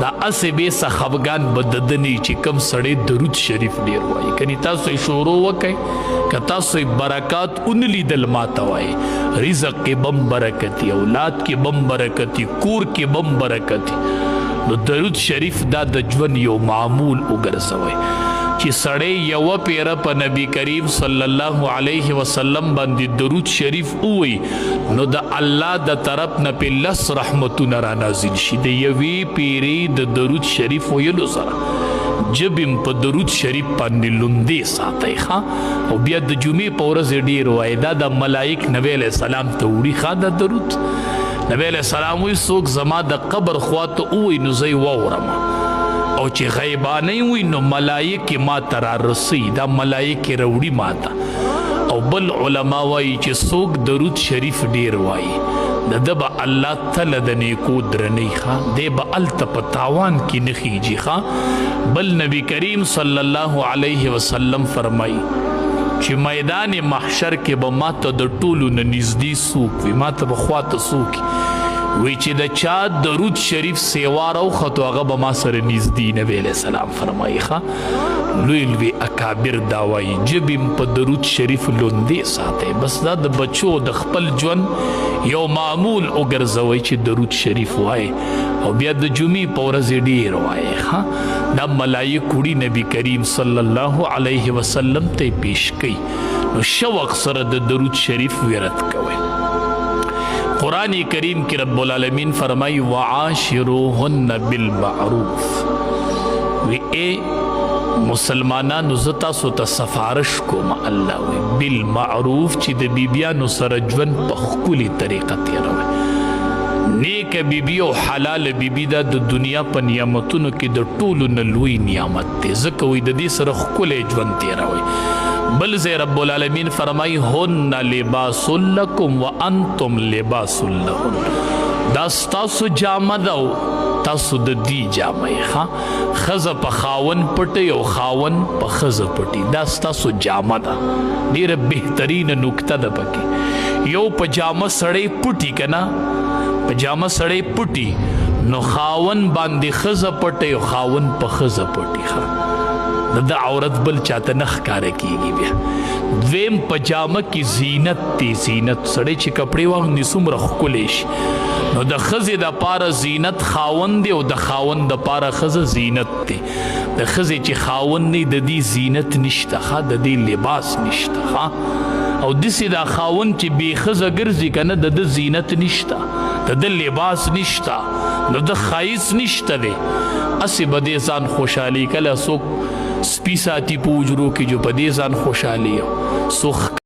دا اسې بې څه خفګان به د ده نه چې کوم سړی درود شریف ډېر وایي. کنې تاسو یې شروع وکئ، که تاسو یې برکات ونه لیدل ماته وایي. رزق کې بم برکتي، اولاد کې بم برکتي، کور کې بم برکتي. نو درود شریف دا د ژوند یو معمول وګرځوئ چې سړی یوه پیره په نبی کریم صلی الله علیه وسلم باندې درود شریف ووایي نو د الله د طرف نه پې 10 رحمتونه را نازل شي. د یوې پیرې د درود شریف ویلو سره جبم په درود شریف باندې لوندې ساتئ ښه، او بیا د جمعې په ورځ ډېر وایي. دا د ملایک نبی علیه السلام ته وړي ښه دا درود. نبی علیه السلام وایي څوک زما د قبر خواته ووایي نو زه یې واورم، او چې غیبانه وي نو ملایکې ما ته رارسي، دا ملایکې راوړي ما ته. او بل علما وایي چې څوک درود شریف ډېر وایي د ده به الله تله د نیکو درنۍ ښه، دی به هلته په تاوان کې نه خیږي ښه. بل نبی کریم صلی الله علیه وسلم فرمایي چې میدان محشر کې به ما ته د ټولو نه نږدې څوک وي، ما ته به خواته څوک وی چې د چا درود شریف سیوا راوخته هغه به ما سره نږدې. نبی علیه السلام فرمایي ښه لوی لوی اکابر دا وایي جبې په درود شریف لوندې ساتئ. بس دا د بچو د خپل ژوند یو معمول وګرځوئ چې درود شریف وایي، او بیا د جمعې په ورځ ډېر وایي ښه. دا ملایک وړي نبی کریم صلی الله علیه وسلم ته یې پیش کوي. نو شوق سره د درود شریف ورد کوئ. قرآن کریم کی رب العالمین فرمائی وعاشروهن بالمعروف. وی اے مسلمانانو زه تاسو ته سفارش کوم الله وی بالمعروف چې د بیبیانو سره ژوند په ښکلې طریقه تېروئ. نیکه بیبي او حلال بیبي دا د دنیا په نعمتونو کې د ټولو نه لوی نعمت دی، ځکه وی د دې سره ښکلی ژوند تېروئ. بل ځای رب العالمین فرمای هن لباس لکم وانتم لباس لهن. دا ستاسو جامه ده او تاسو د دې جامه یې ښه. ښځه په خاون پټي او خاون په ښځه پټي، دا ستاسو جامه ده. ډېره بهترینه نکته ده پکې. یو په جامه سړی پټي که نه، په جامه سړی پټي نو خاون باندې ښځه پټي او خاون په ښځه پټي ښه، د عورت بل چاته نه ښکاره کیږي. بیا دویم په جامه کې زینت دی. زینت سړی چې کپړې واغوندي څومره ښکلی شي، نو د ښځې دپاره زینت خاوند دی او د خاوند دپاره ښځه زینت دی. د ښځې چې خاوند دی د دې زینت نشته ښه، د دې لباس نشته ښه. او داسې دا خاوند چې بې ښځه ګرځي که نه د ده زینت نشته، د ده لباس نشته، د ده ښایست نشته دی. هسې به دې ځان خوشحالي کله څوک سپي ساتي په حجرو کې جو په دې ځان خوشحالي څوک